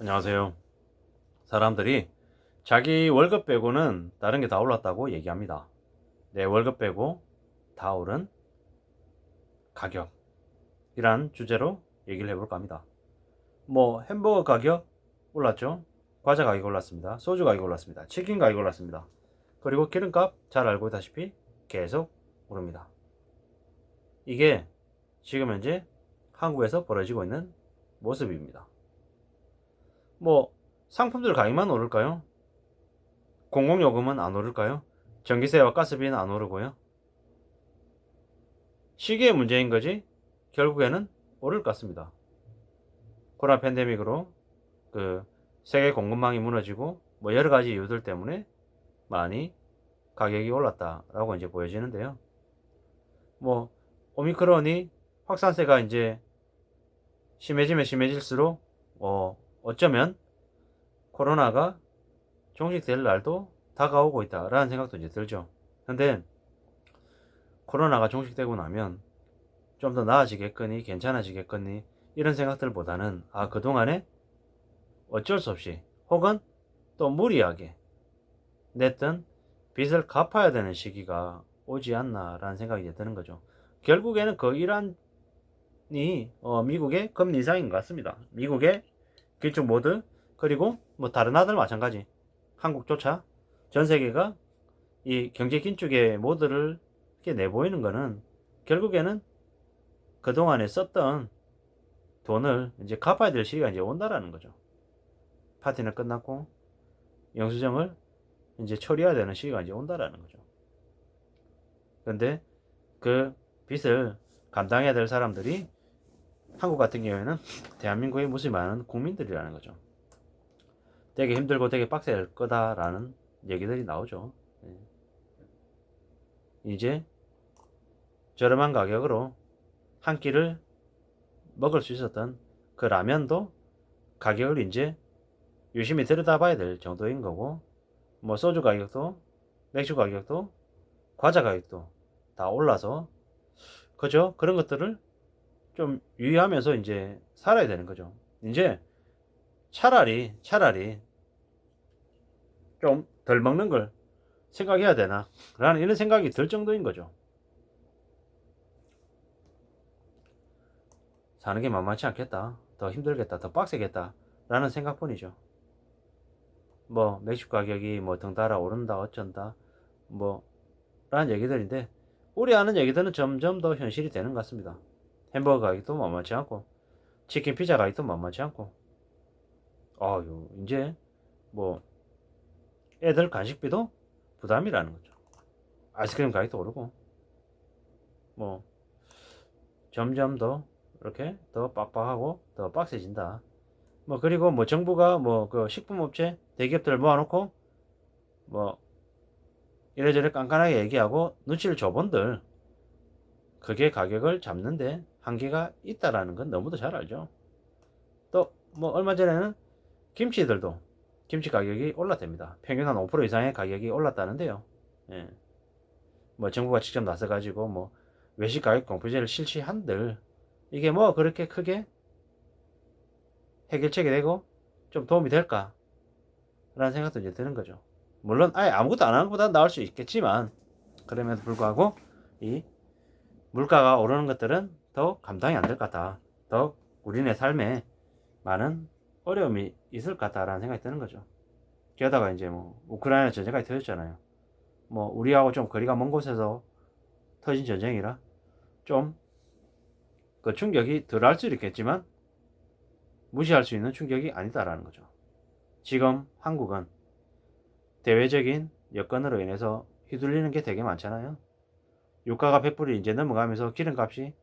안녕하세요. 사람들이 자기 월급 빼고는 다른 게 다 올랐다고 얘기합니다. 내 월급 빼고 다 오른 가격이란 주제로 얘기를 해볼까 합니다. 뭐 햄버거 가격 올랐죠? 과자 가격 올랐습니다. 소주 가격 올랐습니다. 치킨 가격 올랐습니다. 그리고 기름값 잘 알고 있다시피 계속 오릅니다. 이게 지금 현재 한국에서 벌어지고 있는 모습입니다. 뭐 상품들 가격만 오를까요? 공공요금은 안 오를까요? 전기세와 가스비는 안 오르고요. 시기의 문제인 거지 결국에는 오를 것 같습니다. 코로나 팬데믹으로 그 세계 공급망이 무너지고 뭐 여러 가지 이유들 때문에 많이 가격이 올랐다라고 이제 보여지는데요. 뭐 오미크론이 확산세가 이제 심해지면 심해질수록 어쩌면 코로나가 종식될 날도 다가오고 있다라는 생각도 이제 들죠. 근데 코로나가 종식되고 나면 좀 더 나아지겠거니 괜찮아지겠거니 이런 생각들보다는 그동안에 어쩔 수 없이 혹은 또 무리하게 냈던 빚을 갚아야 되는 시기가 오지 않나라는 생각이 이제 드는 거죠. 결국에는 그 이란이 미국의 금리 인상인 것 같습니다. 미국의 기축 모드 그리고 뭐 다른 나라들 마찬가지 한국조차 전 세계가 이 경제 긴축의 모드를 이렇게 내보이는 거는 결국에는 그동안에 썼던 돈을 이제 갚아야 될 시기가 이제 온다라는 거죠. 파티는 끝났고 영수증을 이제 처리해야 되는 시기가 이제 온다라는 거죠. 그런데 그 빚을 감당해야 될 사람들이 한국 같은 경우에는 대한민국의 무수히 많은 국민들이라는 거죠. 되게 힘들고 되게 빡셀 거다라는 얘기들이 나오죠. 이제 저렴한 가격으로 한 끼를 먹을 수 있었던 그 라면도 가격을 이제 유심히 들여다봐야 될 정도인 거고, 뭐 소주 가격도 맥주 가격도 과자 가격도 다 올라서 그죠? 그런 것들을 좀 유의하면서 이제 살아야 되는 거죠. 이제 차라리 좀 덜 먹는 걸 생각해야 되나 라는 이런 생각이 들 정도인 거죠. 사는 게 만만치 않겠다, 더 힘들겠다, 더 빡세겠다 라는 생각뿐이죠. 뭐 맥주 가격이 뭐 덩달아 오른다 어쩐다 뭐 라는 얘기들인데, 우리 아는 얘기들은 점점 더 현실이 되는 것 같습니다. 햄버거 가격도 만만치 않고 치킨 피자 가격도 만만치 않고 이제 뭐 애들 간식비도 부담이라는 거죠. 아이스크림 가격도 오르고 뭐 점점 더 이렇게 더 빡빡하고 더 빡세진다. 뭐 그리고 뭐 정부가 뭐 그 식품업체 대기업들 모아놓고 뭐 이래저래 깐깐하게 얘기하고 눈치를 줘본들 그게 가격을 잡는데 한계가 있다라는 건 너무도 잘 알죠. 또 뭐 얼마 전에는 김치들도 김치 가격이 올랐답니다. 평균 한 5% 이상의 가격이 올랐다는데요. 예. 뭐 정부가 직접 나서가지고 뭐 외식 가격 공표제를 실시한들 이게 뭐 그렇게 크게 해결책이 되고 좀 도움이 될까? 라는 생각도 이제 드는 거죠. 물론 아예 아무것도 안 하는 것보다 나을 수 있겠지만 그럼에도 불구하고 이 물가가 오르는 것들은 더 감당이 안 될 것 같다. 더 우리네 삶에 많은 어려움이 있을 것 같다라는 생각이 드는 거죠. 게다가 이제 뭐 우크라이나 전쟁까지 터졌잖아요. 뭐 우리하고 좀 거리가 먼 곳에서 터진 전쟁이라 좀 그 충격이 덜할 수도 있겠지만 무시할 수 있는 충격이 아니다라는 거죠. 지금 한국은 대외적인 여건으로 인해서 휘둘리는 게 되게 많잖아요. 유가가 100불이 이제 넘어가면서 기름값이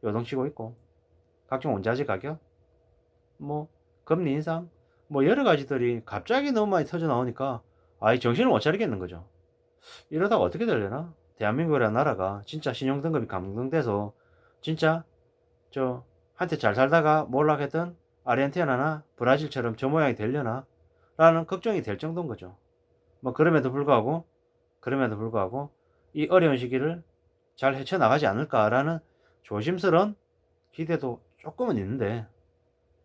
요동치고 있고 각종 원자재 가격, 뭐 금리 인상, 뭐 여러 가지들이 갑자기 너무 많이 터져 나오니까 아이 정신을 못 차리겠는 거죠. 이러다가 어떻게 되려나? 대한민국이라는 나라가 진짜 신용 등급이 감등돼서 진짜 저 한때 잘 살다가 몰락했던 아르헨티나나 브라질처럼 저 모양이 되려나? 라는 걱정이 될 정도인 거죠. 뭐 그럼에도 불구하고 이 어려운 시기를 잘 헤쳐나가지 않을까라는 조심스러운 기대도 조금은 있는데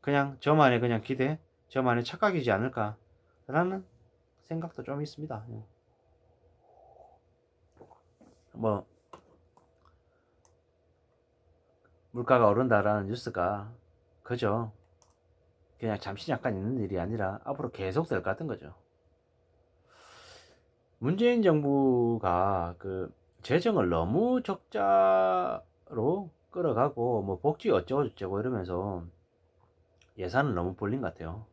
그냥 저만의 그냥 기대, 저만의 착각이지 않을까라는 생각도 좀 있습니다. 뭐 물가가 오른다라는 뉴스가 그저 그냥 잠시 잠깐 있는 일이 아니라 앞으로 계속 될 것 같은 거죠. 문재인 정부가 그 재정을 너무 적자로 끌어가고 뭐 복지 어쩌고 저쩌고 이러면서 예산을 너무 벌린 것 같아요.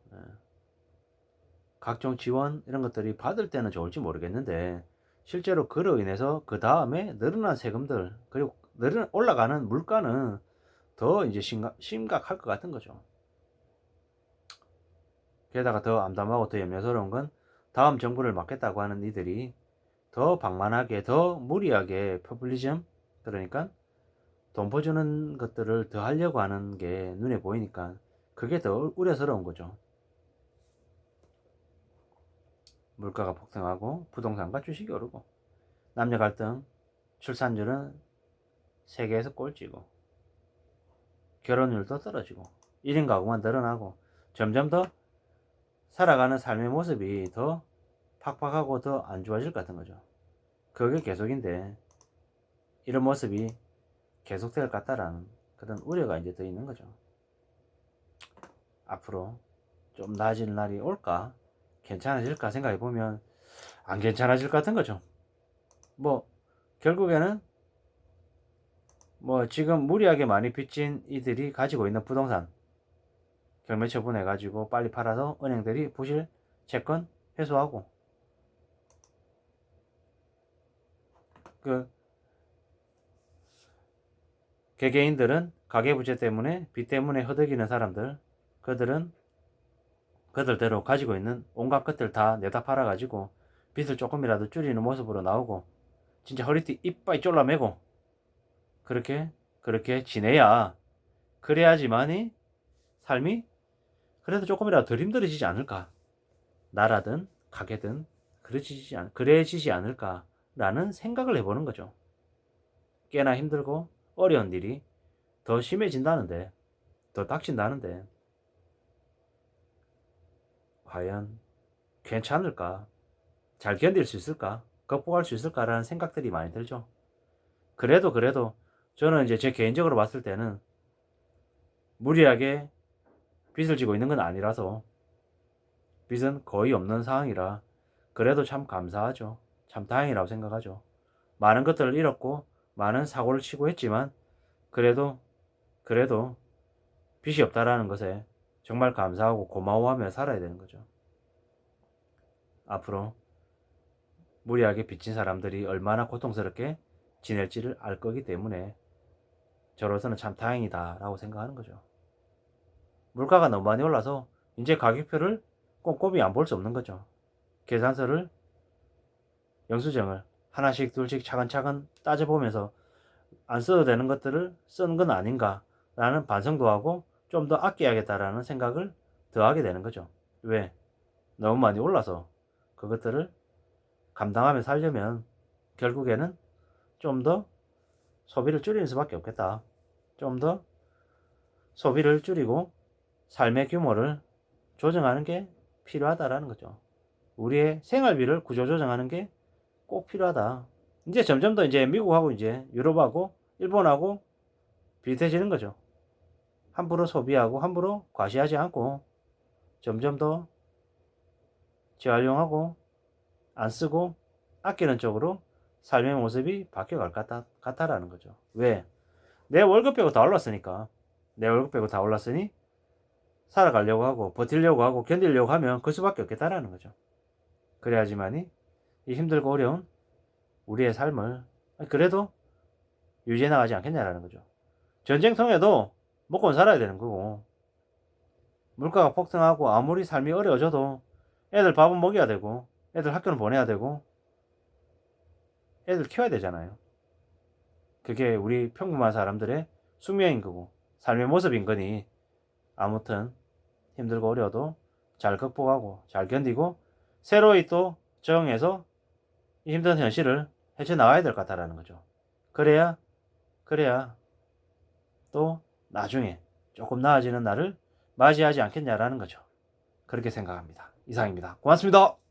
각종 지원 이런 것들이 받을 때는 좋을지 모르겠는데 실제로 그로 인해서 그 다음에 늘어난 세금들 그리고 올라가는 물가는 더 이제 심각할 것 같은 거죠. 게다가 더 암담하고 더 염려스러운 건 다음 정부를 맡겠다고 하는 이들이 더 방만하게 더 무리하게 포퓰리즘 그러니까 돈 퍼주는 것들을 더 하려고 하는 게 눈에 보이니까 그게 더 우려스러운 거죠. 물가가 폭등하고 부동산과 주식이 오르고 남녀 갈등 출산율은 세계에서 꼴찌고 결혼율도 떨어지고 1인 가구만 늘어나고 점점 더 살아가는 삶의 모습이 더 팍팍하고 더 안 좋아질 것 같은 거죠. 그게 계속인데 이런 모습이 계속될 것 같다라는 그런 우려가 이제 더 있는 거죠. 앞으로 좀 나아질 날이 올까? 괜찮아질까 생각해 보면 안 괜찮아질 것 같은 거죠. 뭐 결국에는 뭐 지금 무리하게 많이 빚진 이들이 가지고 있는 부동산 경매 처분해 가지고 빨리 팔아서 은행들이 부실 채권 회수하고 그 개개인들은 가계부채 때문에 빚 때문에 허덕이는 사람들 그들은 그들대로 가지고 있는 온갖 것들 다 내다 팔아가지고 빚을 조금이라도 줄이는 모습으로 나오고 진짜 허리띠 이빠이 졸라매고 그렇게 지내야 그래야지만이 삶이 그래도 조금이라도 덜 힘들어지지 않을까 나라든 가게든 그래지지 않을까라는 생각을 해보는 거죠. 꽤나 힘들고 어려운 일이 더 심해진다는데 더 닥친다는데 과연 괜찮을까? 잘 견딜 수 있을까? 극복할 수 있을까라는 생각들이 많이 들죠. 그래도 저는 이제 제 개인적으로 봤을 때는 무리하게 빚을 지고 있는 건 아니라서 빚은 거의 없는 상황이라 그래도 참 감사하죠. 참 다행이라고 생각하죠. 많은 것들을 잃었고 많은 사고를 치고 했지만 그래도 빚이 없다라는 것에 정말 감사하고 고마워하며 살아야 되는 거죠. 앞으로 무리하게 빚진 사람들이 얼마나 고통스럽게 지낼지를 알 거기 때문에 저로서는 참 다행이다라고 생각하는 거죠. 물가가 너무 많이 올라서 이제 가격표를 꼼꼼히 안 볼 수 없는 거죠. 계산서를 영수증을 하나씩 둘씩 차근차근 따져보면서 안 써도 되는 것들을 쓰는 건 아닌가라는 반성도 하고 좀 더 아껴야겠다라는 생각을 더 하게 되는 거죠. 왜? 너무 많이 올라서 그것들을 감당하며 살려면 결국에는 좀 더 소비를 줄이는 수밖에 없겠다. 좀 더 소비를 줄이고 삶의 규모를 조정하는 게 필요하다라는 거죠. 우리의 생활비를 구조조정하는 게 꼭 필요하다. 이제 점점 더 이제 미국하고 이제 유럽하고 일본하고 비슷해지는 거죠. 함부로 소비하고 함부로 과시하지 않고 점점 더 재활용하고 안 쓰고 아끼는 쪽으로 삶의 모습이 바뀌어갈 것 같다라는 거죠. 왜? 내 월급 빼고 다 올랐으니까. 내 월급 빼고 다 올랐으니 살아가려고 하고 버틸려고 하고 견디려고 하면 그 수밖에 없겠다라는 거죠. 그래야지만이 이 힘들고 어려운 우리의 삶을 그래도 유지해 나가지 않겠냐라는 거죠. 전쟁통에도 먹고는 살아야 되는 거고 물가가 폭등하고 아무리 삶이 어려워져도 애들 밥은 먹여야 되고 애들 학교는 보내야 되고 애들 키워야 되잖아요. 그게 우리 평범한 사람들의 숙명인 거고 삶의 모습인 거니 아무튼 힘들고 어려워도 잘 극복하고 잘 견디고 새로이 또 적응해서 이 힘든 현실을 헤쳐나가야 될 것 같다라는 거죠. 그래야 또 나중에 조금 나아지는 날을 맞이하지 않겠냐라는 거죠. 그렇게 생각합니다. 이상입니다. 고맙습니다.